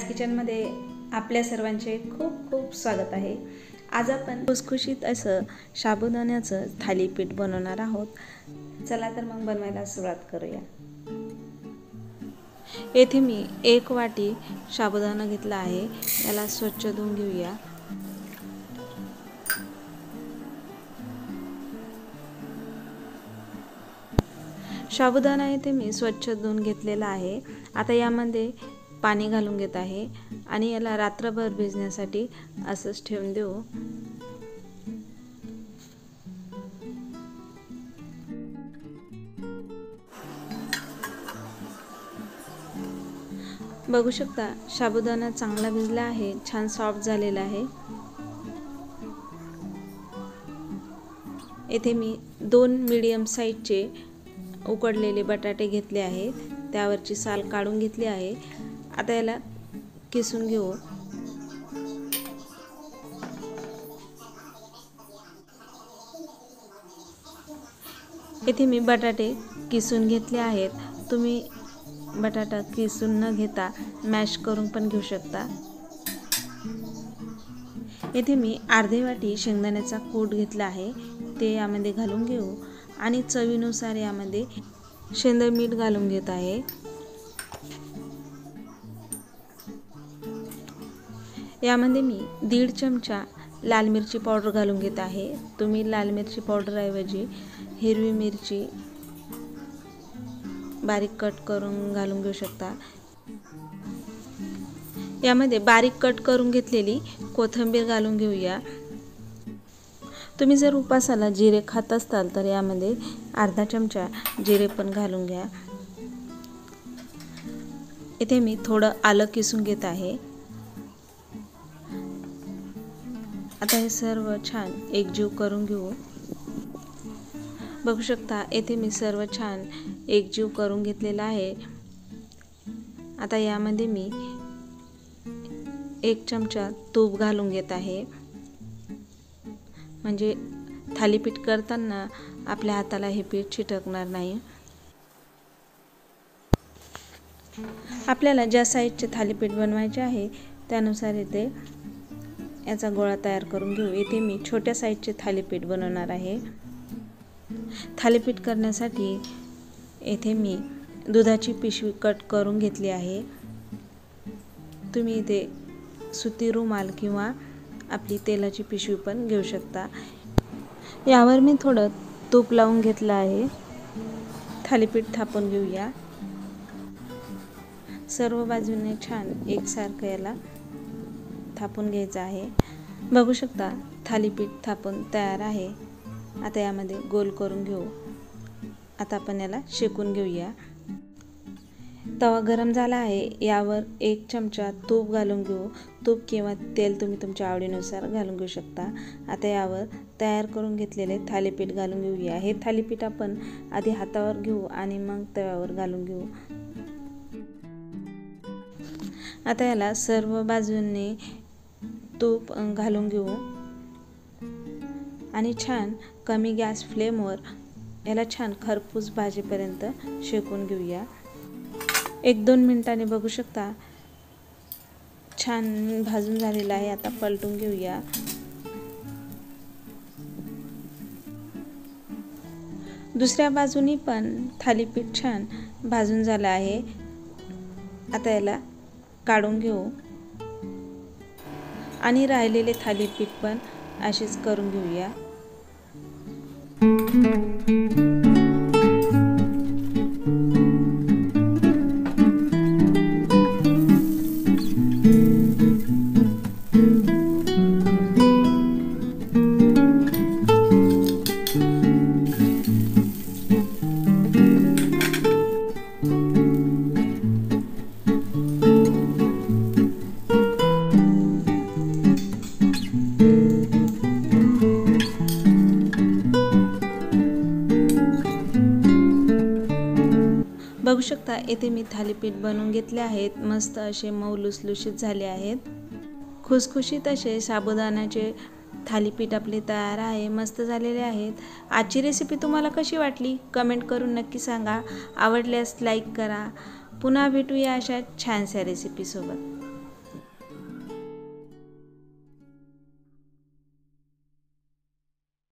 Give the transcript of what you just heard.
किचनमध्ये आपल्या सर्वांचे खूप खूप स्वागत आहे। आज आपण खुसखुशीत असं साबुदाण्याचं थालीपीठ बनवणार आहोत। चला तर मग बनवायला सुरुवात करूया। येथे मी 1 वाटी साबुदाणा घेतला आहे, याला स्वच्छ धुवून घेऊया। साबुदाणा येथे मी स्वच्छ धुवून घेतलेला आहे। आता यामध्ये पाणी घालून घेत आहे आणि याला रात्रभर भिजण्यासाठी असंच ठेवून देऊ। बघू शकता साबुदाणा चांगला भिजला आहे, छान सॉफ्ट झालेला आहे। येथे मी 2 मीडियम साइजचे उकडलेले बटाटे घेतले आहेत, त्यावरची साल काढून घेतली आहे। आता याला किसून घेऊ। इथे मी बटाटे किसून घेतले आहेत, तुम्ही बटाटा किसून न घेता मॅश करून पण घेऊ शकता। इथे मी अर्धी वाटी शेंगदाण्याचा कूट घेतला आहे, ते यामध्ये घालून घेऊ आणि चवीनुसार यामध्ये शेंदे मीठ घालून घेत आहे। यामध्ये मी 1.5 चमचा लाल मिरची पावडर घालून घेत आहे, तुम्ही लाल मिरची पावडर ऐवजी हिरवी मिरची बारीक कट करून घालून घेऊ शकता। यामध्ये बारीक कट करून घेतलेली कोथिंबीर घालून घेऊया। तुम्ही जर उपासाला जिरे खात असाल तर यामध्ये अर्धा चमचा जिरे पण घालून घ्या। इथे मी थोडं आलं किसून घेत आहे। आता हे सर्व छान एकजीव करून घेऊ। बघू शकता येथे मी सर्व छान एकजीव करून घेतलेला आहे। आता यामध्ये मी 1 चमचा तूप घालून घेत आहे, म्हणजे थालीपीठ करताना आपल्या हाताला हे पीठ चिटकणार नाही। आपल्याला ज्या साइजचे थालीपीठ बनवायचे आहे त्यानुसार इथे याचा गोळा तयार करून घेऊ। इथे मी छोट्या साइजचे थालीपीठ बनवणार आहे। थालीपीठ करण्यासाठी येथे मी दुधाची पिशवी कट करून घेतली आहे, तुम्ही इथे सुती रुमाल किंवा आपली तेलाची पिशवी पण घेऊ शकता। यावर मी थोडं तूप लावून घेतलं आहे, थालीपीठ थापून घेऊया। सर्व बाजूने छान एकसारखं याला थापून घ्यायचं आहे। बघू शकता थालीपीठ थापून तयार आहे। आता यामध्ये गोल करून घेऊ। आता आपण याला शेकून घेऊया। तवा गरम झाला आहे, यावर 1 चमचा तूप घालून घेऊ। तूप किंवा तेल तुम्ही तुमच्या आवडीनुसार घालून घेऊ शकता। आता यावर तयार करून घेतलेले थालीपीठ घालून घेऊया। हे थालीपीठ आपण आधी हातावर घेऊ आणि मग तव्यावर घालून घेऊ। आता याला सर्व बाजूंनी तूप घालून घेऊ आणि छान कमी गॅस फ्लेमवर याला छान खरपूस भाजेपर्यंत शेकून घेऊया। 1-2 मिनिटांनी बघू शकता छान भाजून झालेला आहे। आता पलटून घेऊया। दुसऱ्या बाजूनी पण थालीपीठ छान भाजून झालं आहे। आता याला काढून घेऊ आणि राहिलेले थालीपीठ पण असेच करून घेऊया। बघू शकता येथे मी थालीपीठ बनवून घेतले आहेत, मस्त असे मऊ लुसलुशीत झाले आहेत। खुसखुशीत असे साबुदाण्याचे थालीपीठ आपले तयार आहे, मस्त झालेले आहेत। आजची रेसिपी तुम्हाला कशी वाटली कमेंट करून नक्की सांगा। आवडल्यास लाईक करा। पुन्हा भेटूया अशा छानशा रेसिपी सोबत।